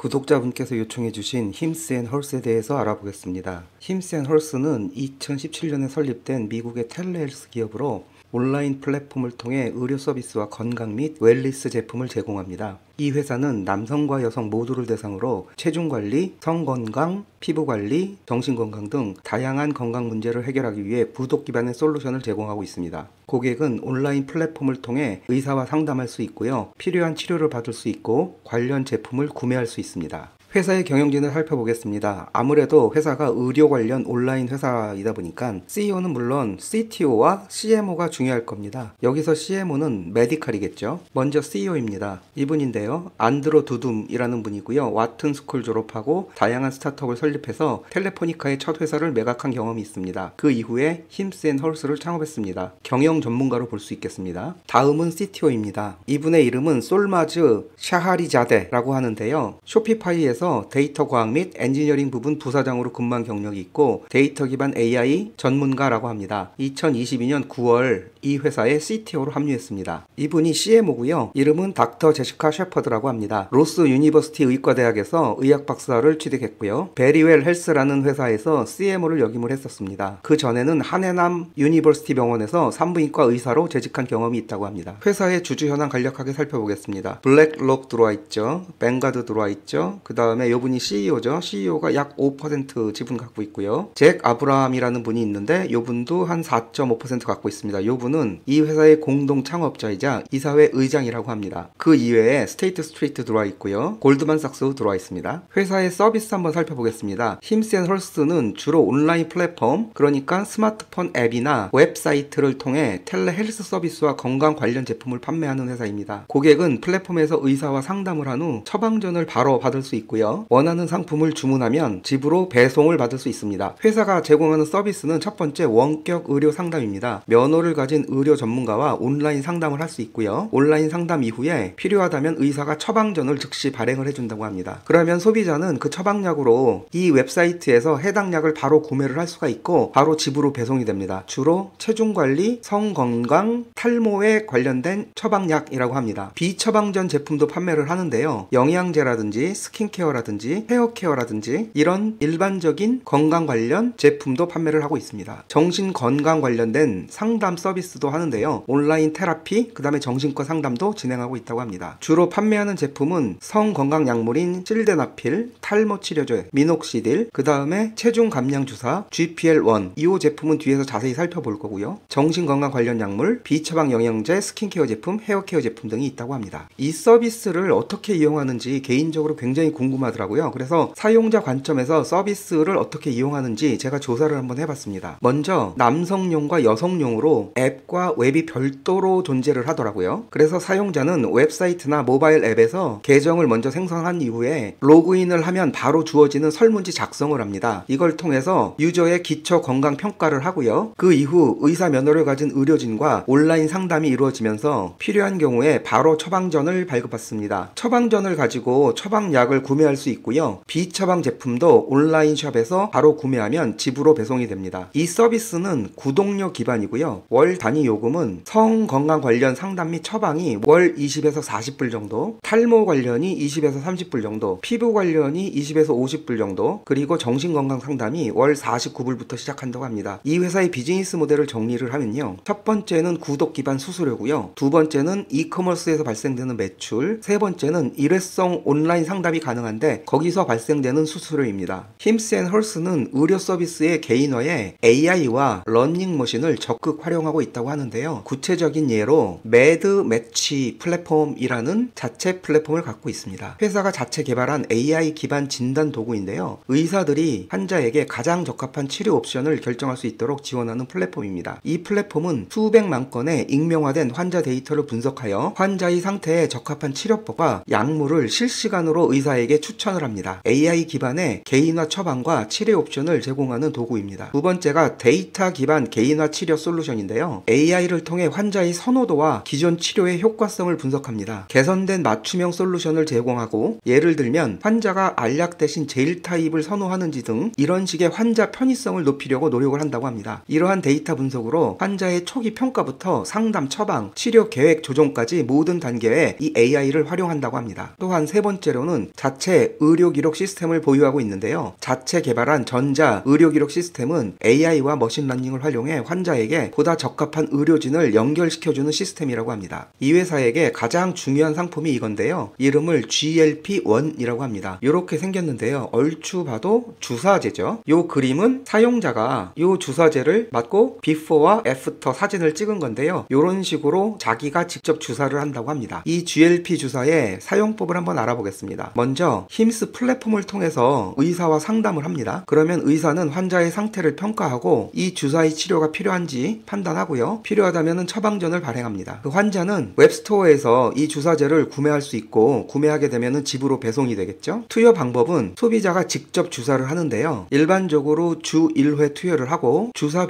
구독자분께서 요청해주신 힘스앤헐스에 대해서 알아보겠습니다. 힘스앤헐스는 2017년에 설립된 미국의 텔레헬스 기업으로 온라인 플랫폼을 통해 의료 서비스와 건강 및 웰리스 제품을 제공합니다. 이 회사는 남성과 여성 모두를 대상으로 체중관리, 성건강, 피부관리, 정신건강 등 다양한 건강 문제를 해결하기 위해 부독 기반의 솔루션을 제공하고 있습니다. 고객은 온라인 플랫폼을 통해 의사와 상담할 수 있고요. 필요한 치료를 받을 수 있고 관련 제품을 구매할 수 있습니다. 회사의 경영진을 살펴보겠습니다. 아무래도 회사가 의료 관련 온라인 회사이다 보니까 CEO는 물론 CTO와 CMO가 중요할 겁니다. 여기서 CMO는 메디칼이겠죠. 먼저 CEO입니다. 이분인데요. 안드로 두둠이라는 분이고요. 와튼 스쿨 졸업하고 다양한 스타트업을 설립해서 텔레포니카의 첫 회사를 매각한 경험이 있습니다. 그 이후에 힘스앤헐스를 창업했습니다. 경영 전문가로 볼 수 있겠습니다. 다음은 CTO입니다. 이분의 이름은 솔마즈 샤하리자데라고 하는데요. 쇼피파이에서 데이터 과학 및 엔지니어링 부분 부사장으로 근무한 경력이 있고 데이터 기반 AI 전문가라고 합니다. 2022년 9월 이 회사의 CTO로 합류했습니다. 이분이 CMO고요. 이름은 닥터 제시카 셰퍼드라고 합니다. 로스 유니버시티 의과대학에서 의학 박사를 취득했고요. 베리웰 헬스라는 회사에서 CMO를 역임을 했었습니다. 그 전에는 한해남 유니버시티 병원에서 산부인과 의사로 재직한 경험이 있다고 합니다. 회사의 주주 현황 간략하게 살펴보겠습니다. 블랙록 들어와 있죠. 뱅가드 들어와 있죠. 그 다음에 이분이 CEO죠. CEO가 약 5% 지분 갖고 있고요. 잭 아브라함이라는 분이 있는데 이분도 한 4.5% 갖고 있습니다. 이분은 이 회사의 공동 창업자이자 이사회 의장이라고 합니다. 그 이외에 스테이트 스트리트 들어와 있고요. 골드만삭스 들어와 있습니다. 회사의 서비스 한번 살펴보겠습니다. 힘스앤헐스는 주로 온라인 플랫폼, 그러니까 스마트폰 앱이나 웹사이트를 통해 텔레헬스 서비스와 건강 관련 제품을 판매하는 회사입니다. 고객은 플랫폼에서 의사와 상담을 한 후 처방전을 바로 받을 수 있고요. 원하는 상품을 주문하면 집으로 배송을 받을 수 있습니다. 회사가 제공하는 서비스는 첫 번째 원격 의료 상담입니다. 면허를 가진 의료 전문가와 온라인 상담을 할 수 있고요. 온라인 상담 이후에 필요하다면 의사가 처방전을 즉시 발행을 해준다고 합니다. 그러면 소비자는 그 처방약으로 이 웹사이트에서 해당 약을 바로 구매를 할 수가 있고 바로 집으로 배송이 됩니다. 주로 체중관리, 성건강, 탈모에 관련된 처방약이라고 합니다. 비처방전 제품도 판매를 하는데요. 영양제라든지 스킨케어라든지 헤어케어라든지 이런 일반적인 건강 관련 제품도 판매를 하고 있습니다. 정신건강 관련된 상담 서비스도 하는데요. 온라인 테라피, 그 다음에 정신과 상담도 진행하고 있다고 합니다. 주로 판매하는 제품은 성건강 약물인 실데나필, 탈모 치료제, 미녹시딜, 그 다음에 체중 감량 주사, GPL-1 이 제품은 뒤에서 자세히 살펴볼 거고요. 정신건강 관련 약물, 비처방 영양제, 스킨케어 제품, 헤어케어 제품 등이 있다고 합니다. 이 서비스를 어떻게 이용하는지 개인적으로 굉장히 궁금하더라고요. 그래서 사용자 관점에서 서비스를 어떻게 이용하는지 제가 조사를 한번 해봤습니다. 먼저 남성용과 여성용으로 앱과 웹이 별도로 존재를 하더라고요. 그래서 사용자는 웹사이트나 모바일 앱에서 계정을 먼저 생성한 이후에 로그인을 하면 바로 주어지는 설문지 작성을 합니다. 이걸 통해서 유저의 기초 건강 평가를 하고요. 그 이후 의사 면허를 가진 의료진과 온라인 상담이 이루어지면서 필요한 경우에 바로 처방전을 발급받습니다. 처방전을 가지고 처방약을 구매할 수 있고요. 비처방 제품도 온라인 샵에서 바로 구매하면 집으로 배송이 됩니다. 이 서비스는 구독료 기반이고요. 월 단위 요금은 성건강 관련 상담 및 처방이 월 20에서 40불 정도, 탈모 관련이 20에서 30불 정도, 피부 관련이 20에서 50불 정도, 그리고 정신건강 상담이 월 49불부터 시작한다고 합니다. 이 회사의 비즈니스 모델을 정리를 하면요. 첫 번째는 구독 기반 수수료고요. 두 번째는 이커머스에서 발생되는 매출, 세 번째는 일회성 온라인 상담이 가능한데 거기서 발생되는 수수료입니다. 힘스앤헐스는 의료 서비스의 개인화에 AI와 러닝머신을 적극 활용하고 있다고 하는데요. 구체적인 예로 매드매치 플랫폼이라는 자체 플랫폼을 갖고 있습니다. 회사가 자체 개발한 AI 기반 진단 도구인데요. 의사들이 환자에게 가장 적합한 치료 옵션을 결정할 수 있도록 지원하는 플랫폼입니다. 이 플랫폼은 수백만 건의 익명화된 환자 데이터를 분석하여 환자의 상태에 적합한 치료법과 약물을 실시간으로 의사에게 추천을 합니다. AI 기반의 개인화 처방과 치료 옵션을 제공하는 도구입니다. 두 번째가 데이터 기반 개인화 치료 솔루션인데요. AI를 통해 환자의 선호도와 기존 치료의 효과성을 분석합니다. 개선된 맞춤형 솔루션을 제공하고 예를 들면 환자가 알약 대신 젤 타입을 선호하는지 등 이런 식의 환자 편의성을 높이려고 노력을 한다고 합니다. 이러한 데이터 분석으로 환자의 초기 평가부터 상담, 처방, 치료 계획 조정까지 모든 단계에 이 AI를 활용한다고 합니다. 또한 세 번째로는 자체 자체 의료기록 시스템을 보유하고 있는데요. 자체 개발한 전자 의료기록 시스템은 AI와 머신러닝을 활용해 환자에게 보다 적합한 의료진을 연결시켜주는 시스템이라고 합니다. 이 회사에게 가장 중요한 상품이 이건데요. 이름을 GLP-1이라고 합니다. 이렇게 생겼는데요. 얼추 봐도 주사제죠. 이 그림은 사용자가 이 주사제를 맞고 비포와 애프터 사진을 찍은 건데요. 이런 식으로 자기가 직접 주사를 한다고 합니다. 이 GLP 주사의 사용법을 한번 알아보겠습니다. 먼저 힘스 플랫폼을 통해서 의사와 상담을 합니다. 그러면 의사는 환자의 상태를 평가하고 이 주사의 치료가 필요한지 판단하고요. 필요하다면 처방전을 발행합니다. 그 환자는 웹스토어에서 이 주사제를 구매할 수 있고 구매하게 되면 집으로 배송이 되겠죠. 투여 방법은 소비자가 직접 주사를 하는데요. 일반적으로 주 1회 투여를 하고 주사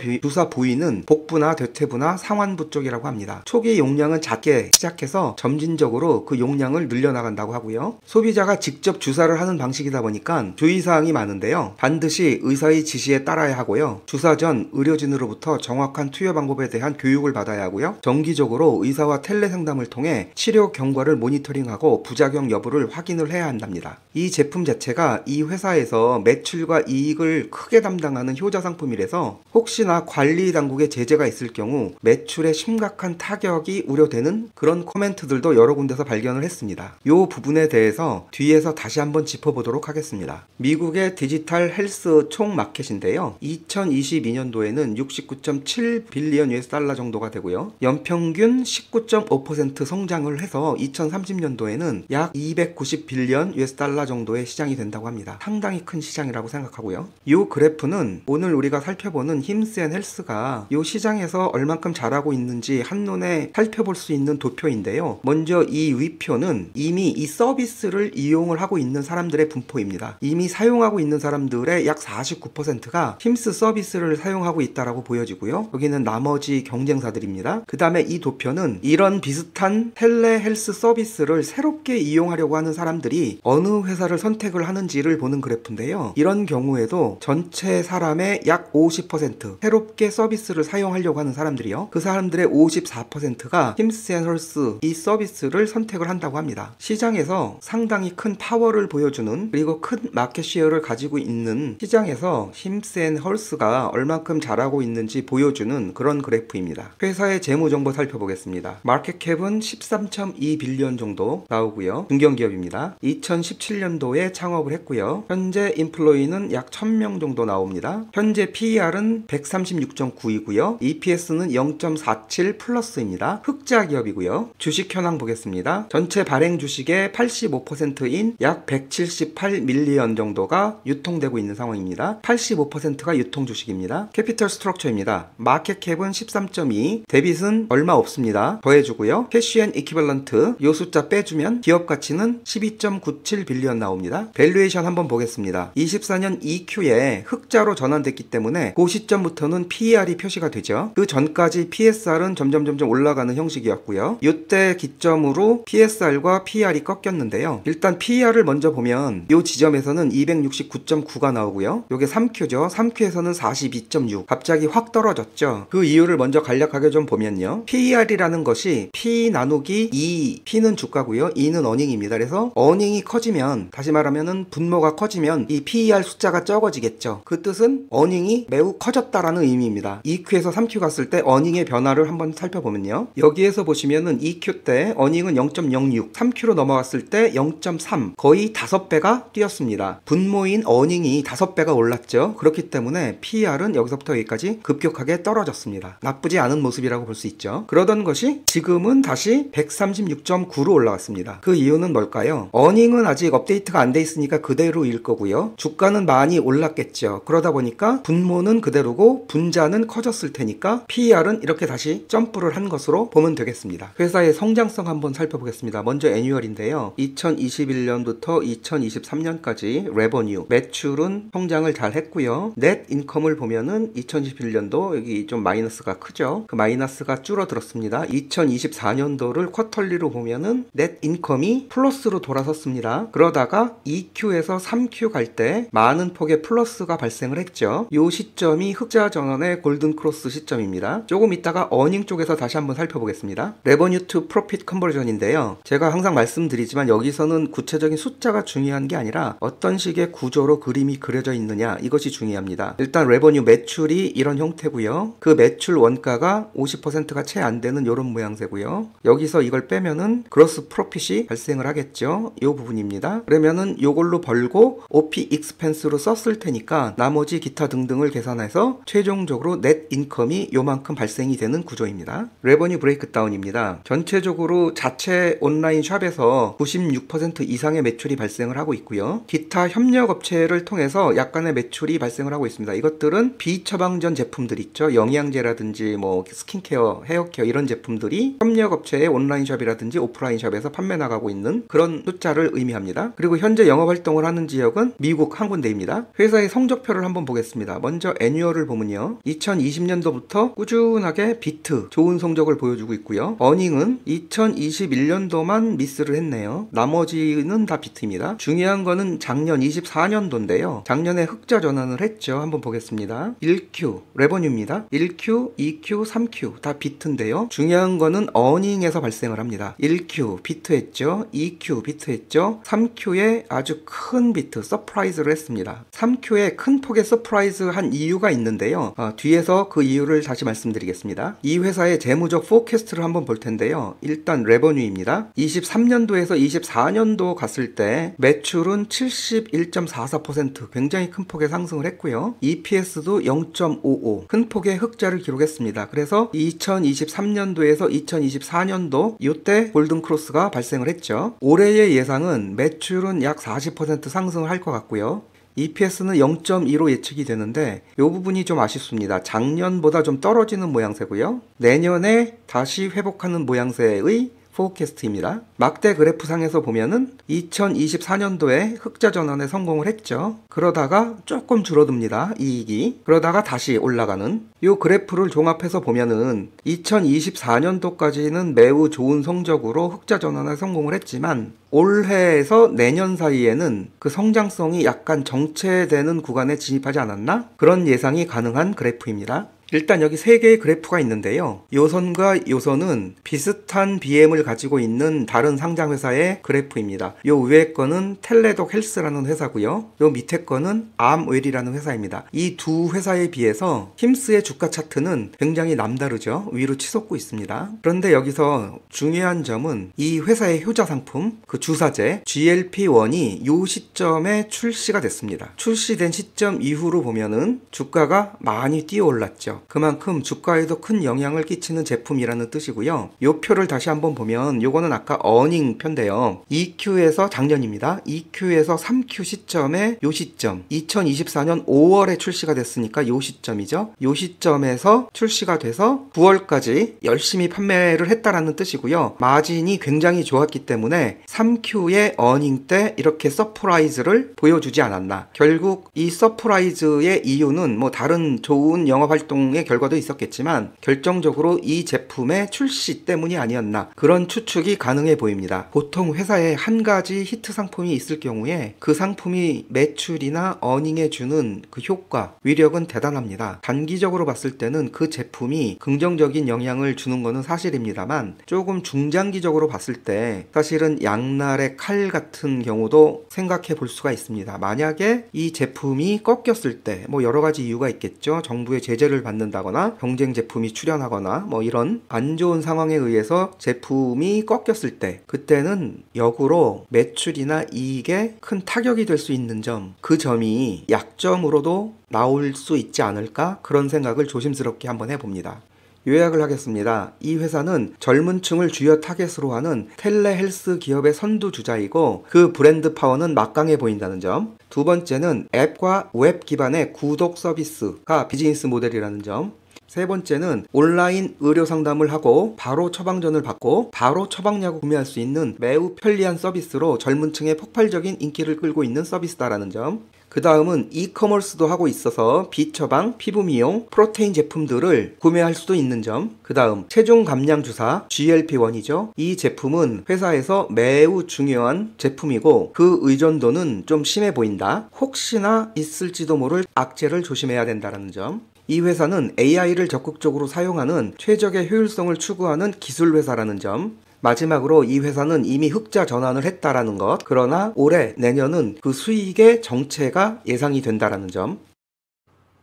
부위는 복부나 대퇴부나 상완부 쪽이라고 합니다. 초기 용량은 작게 시작해서 점진적으로 그 용량을 늘려나간다고 하고요. 소비자가 직접 주사를 하는 방식이다 보니까 주의사항이 많은데요. 반드시 의사의 지시에 따라야 하고요. 주사 전 의료진으로부터 정확한 투여 방법에 대한 교육을 받아야 하고요. 정기적으로 의사와 텔레상담을 통해 치료 경과를 모니터링하고 부작용 여부를 확인을 해야 한답니다. 이 제품 자체가 이 회사에서 매출과 이익을 크게 담당하는 효자 상품이라서 혹시나 관리 당국의 제재가 있을 경우 매출에 심각한 타격이 우려되는 그런 코멘트들도 여러 군데서 발견을 했습니다. 이 부분에 대해서 뒤에서 다시 한번 짚어보도록 하겠습니다. 미국의 디지털 헬스 총 마켓인데요. 2022년도에는 69.7 빌리언 US 달러 정도가 되고요. 연평균 19.5% 성장을 해서 2030년도에는 약 290 빌리언 US 달러 정도의 시장이 된다고 합니다. 상당히 큰 시장이라고 생각하고요. 이 그래프는 오늘 우리가 살펴보는 힘스앤헬스가 이 시장에서 얼만큼 잘하고 있는지 한눈에 살펴볼 수 있는 도표인데요. 먼저 이 위표는 이미 이 서비스를 이용을 하고 있는 사람들의 분포입니다. 이미 사용하고 있는 사람들의 약 49%가 힘스 서비스를 사용하고 있다라고 보여지고요. 여기는 나머지 경쟁사들입니다. 그 다음에 이 도표는 이런 비슷한 텔레헬스 서비스를 새롭게 이용하려고 하는 사람들이 어느 회사를 선택을 하는지를 보는 그래프인데요. 이런 경우에도 전체 사람의 약 50% 새롭게 서비스를 사용하려고 하는 사람들이요. 그 사람들의 54%가 힘스앤홀스 이 서비스를 선택을 한다고 합니다. 시장에서 상당히 큰 파워를 보여주는 그리고 큰 마켓쉐어를 가지고 있는 시장에서 힘스앤홀스가 얼만큼 잘하고 있는지 보여주는 그런 그래프입니다. 회사의 재무정보 살펴보겠습니다. 마켓캡은 13.2 빌리언 정도 나오고요. 중견기업입니다. 2017년도에 창업을 했고요. 현재 인플로이는 약 1000명 정도 나옵니다. 현재 PER은 136.9이고요. EPS는 0.47 플러스입니다. 흑자 기업이고요. 주식 현황 보겠습니다. 전체 발행 주식의 85%인 약 178 밀리언 정도가 유통되고 있는 상황입니다. 85%가 유통 주식입니다. 캐피털 스트럭처입니다. 마켓캡은 13.2, 데빗은 얼마 없습니다. 더해주고요. 캐시 앤 이퀴벌런트 요 숫자 빼주면 기업 가치는 12.97 빌리언 나옵니다. 밸류에이션 한번 보겠습니다. 24년 EQ에 흑자로 전환됐기 때문에 그 시점부터는 PER이 표시가 되죠. 그 전까지 PSR은 점점 올라가는 형식이었고요. 이때 기점으로 PSR과 PER이 꺾였는데요. 일단 PER을 먼저 보면 이 지점에서는 269.9가 나오고요. 이게 3Q죠. 3Q에서는 42.6 갑자기 확 떨어졌죠. 그 이유를 먼저 간략하게 좀 보면요. PER이라는 것이 P 나누기 2, P는 주가고요. 2는 어닝입니다. 그래서 어닝이 커지면 다시 말하면은 분모가 커지면 이 PER 숫자가 적어지겠죠. 그 뜻은 어닝이 매우 커졌다라는 의미입니다. 2Q에서 3Q 갔을 때 어닝의 변화를 한번 살펴보면요. 여기에서 보시면은 2Q 때 어닝은 0.06, 3Q로 넘어갔을 때 0.3 거의 5배가 뛰었습니다. 분모인 어닝이 5배가 올랐죠. 그렇기 때문에 PER은 여기서부터 여기까지 급격하게 떨어졌습니다. 나쁘지 않은 모습이라고 볼 수 있죠. 그러던 것이 지금은 다시 136.9로 올라갔습니다. 그 이유는 뭘까요? 어닝은 아직 업데이트가 안 돼 있으니까 그대로일 거고요. 주가는 많이 올랐겠죠. 그러다 보니까 분모는 그대로고 분자는 커졌을 테니까 PER은 이렇게 다시 점프를 한 것으로 보면 되겠습니다. 회사의 성장성 한번 살펴보겠습니다. 먼저 애뉴얼인데요. 2021년부터 2023년까지 레버뉴, 매출은 성장을 잘 했고요. 넷 인컴을 보면은 2021년도 여기 좀 마이너스가 크죠. 그 마이너스가 줄어들었습니다. 2024년도를 쿼털리로 보면은 넷 인컴이 플러스로 돌아섰습니다. 그러다가 2Q에서 3Q 갈 때 많은 폭의 플러스가 발생을 했죠. 이 시점이 흑자 전환의 골든 크로스 시점입니다. 조금 이따가 어닝 쪽에서 다시 한번 살펴보겠습니다. 레버뉴 투 프로핏 컨버전인데요. 제가 항상 말씀드리지만 여기서는 구체적인 숫자가 중요한 게 아니라 어떤 식의 구조로 그림이 그려져 있느냐, 이것이 중요합니다. 일단 레버뉴 매출이 이런 형태고요. 그 매출 원가가 50%가 채 안 되는 이런 모양새고요. 여기서 이걸 빼면은 그로스 프로핏이 발생을 하겠죠. 이 부분입니다. 그러면은 요걸로 벌고 OP 익스펜스로 썼을 테니까 나머지 기타 등등을 계산해서 최종적으로 넷 인컴이 요만큼 발생이 되는 구조입니다. 레버뉴 브레이크다운입니다. 전체적으로 자체 온라인 샵에서 96% 이상의 매출이 발생을 하고 있고요. 기타 협력업체를 통해서 약간의 매출이 발생을 하고 있습니다. 이것들은 비처방전 제품들 있죠. 영양제라든지 뭐 스킨케어, 헤어케어 이런 제품들이 협력업체의 온라인샵이라든지 오프라인샵에서 판매 나가고 있는 그런 숫자를 의미합니다. 그리고 현재 영업활동을 하는 지역은 미국 한 군데입니다. 회사의 성적표를 한번 보겠습니다. 먼저 애뉴얼을 보면요. 2020년도부터 꾸준하게 비트 좋은 성적을 보여주고 있고요. 어닝은 2021년도만 미스를 했네요. 나머지는 다 비트입니다. 중요한 거는 작년 24년도인데요. 작년에 흑자 전환을 했죠. 한번 보겠습니다. 1Q 레버뉴입니다. 1Q, 2Q, 3Q 다 비트인데요. 중요한 거는 어닝에서 발생을 합니다. 1Q 비트했죠. 2Q 비트했죠. 3Q에 아주 큰 비트 서프라이즈를 했습니다. 3Q에 큰 폭의 서프라이즈한 이유가 있는데요. 뒤에서 그 이유를 다시 말씀드리겠습니다. 이 회사의 재무적 포캐스트를 한번 볼 텐데요. 일단 레버뉴입니다. 23년도에서 24년도 갔을 때 매출은 71.44% 굉장히 큰 폭의 상승을 했고요. EPS도 0.55 큰 폭의 흑자를 기록했습니다. 그래서 2023년도에서 2024년도 이때 골든크로스가 발생을 했죠. 올해의 예상은 매출은 약 40% 상승을 할 것 같고요. EPS는 0.2로 예측이 되는데 이 부분이 좀 아쉽습니다. 작년보다 좀 떨어지는 모양새고요. 내년에 다시 회복하는 모양새의 포캐스트입니다. 막대 그래프상에서 보면은 2024년도에 흑자 전환에 성공을 했죠. 그러다가 조금 줄어듭니다. 이익이. 그러다가 다시 올라가는. 이 그래프를 종합해서 보면은 2024년도까지는 매우 좋은 성적으로 흑자 전환에 성공을 했지만 올해에서 내년 사이에는 그 성장성이 약간 정체되는 구간에 진입하지 않았나? 그런 예상이 가능한 그래프입니다. 일단 여기 세 개의 그래프가 있는데요. 요선과 요선은 비슷한 BM을 가지고 있는 다른 상장 회사의 그래프입니다. 요 위에 거는 텔레독 헬스라는 회사고요. 요 밑에 거는 암웰이라는 회사입니다. 이 두 회사에 비해서 힘스의 주가 차트는 굉장히 남다르죠. 위로 치솟고 있습니다. 그런데 여기서 중요한 점은 이 회사의 효자 상품, 그 주사제 GLP-1이 요 시점에 출시가 됐습니다. 출시된 시점 이후로 보면은 주가가 많이 뛰어 올랐죠. 그만큼 주가에도 큰 영향을 끼치는 제품이라는 뜻이고요. 이 표를 다시 한번 보면 요거는 아까 어닝 표인데요. 2Q에서 작년입니다. 2Q에서 3Q 시점에 요 시점 2024년 5월에 출시가 됐으니까 요 시점이죠. 요 시점에서 출시가 돼서 9월까지 열심히 판매를 했다라는 뜻이고요. 마진이 굉장히 좋았기 때문에 3Q의 어닝 때 이렇게 서프라이즈를 보여주지 않았나. 결국 이 서프라이즈의 이유는 뭐 다른 좋은 영업활동 의 결과도 있었겠지만 결정적으로 이 제품의 출시 때문이 아니었나 그런 추측이 가능해 보입니다. 보통 회사에 한 가지 히트 상품이 있을 경우에 그 상품이 매출이나 어닝에 주는 그 효과, 위력은 대단합니다. 단기적으로 봤을 때는 그 제품이 긍정적인 영향을 주는 것은 사실입니다만 조금 중장기적으로 봤을 때 사실은 양날의 칼 같은 경우도 생각해 볼 수가 있습니다. 만약에 이 제품이 꺾였을 때 뭐 여러 가지 이유가 있겠죠. 정부의 제재를 받는다거나 경쟁 제품이 출현하거나 뭐 이런 안 좋은 상황에 의해서 제품이 꺾였을 때 그때는 역으로 매출이나 이익에 큰 타격이 될 수 있는 점, 그 점이 약점으로도 나올 수 있지 않을까 그런 생각을 조심스럽게 한번 해봅니다. 요약을 하겠습니다. 이 회사는 젊은 층을 주요 타겟으로 하는 텔레헬스 기업의 선두주자이고 그 브랜드 파워는 막강해 보인다는 점. 두 번째는 앱과 웹 기반의 구독 서비스가 비즈니스 모델이라는 점. 세 번째는 온라인 의료 상담을 하고 바로 처방전을 받고 바로 처방약을 구매할 수 있는 매우 편리한 서비스로 젊은 층의 폭발적인 인기를 끌고 있는 서비스다라는 점. 그 다음은 이커머스도 하고 있어서 비처방, 피부 미용, 프로테인 제품들을 구매할 수도 있는 점. 그 다음 체중 감량 주사 GLP-1이죠. 이 제품은 회사에서 매우 중요한 제품이고 그 의존도는 좀 심해 보인다. 혹시나 있을지도 모를 악재를 조심해야 된다는 점. 이 회사는 AI를 적극적으로 사용하는 최적의 효율성을 추구하는 기술 회사라는 점. 마지막으로 이 회사는 이미 흑자 전환을 했다라는 것, 그러나 올해 내년은 그 수익의 정체가 예상이 된다라는 점.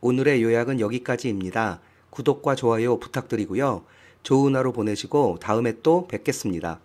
오늘의 요약은 여기까지입니다. 구독과 좋아요 부탁드리고요. 좋은 하루 보내시고 다음에 또 뵙겠습니다.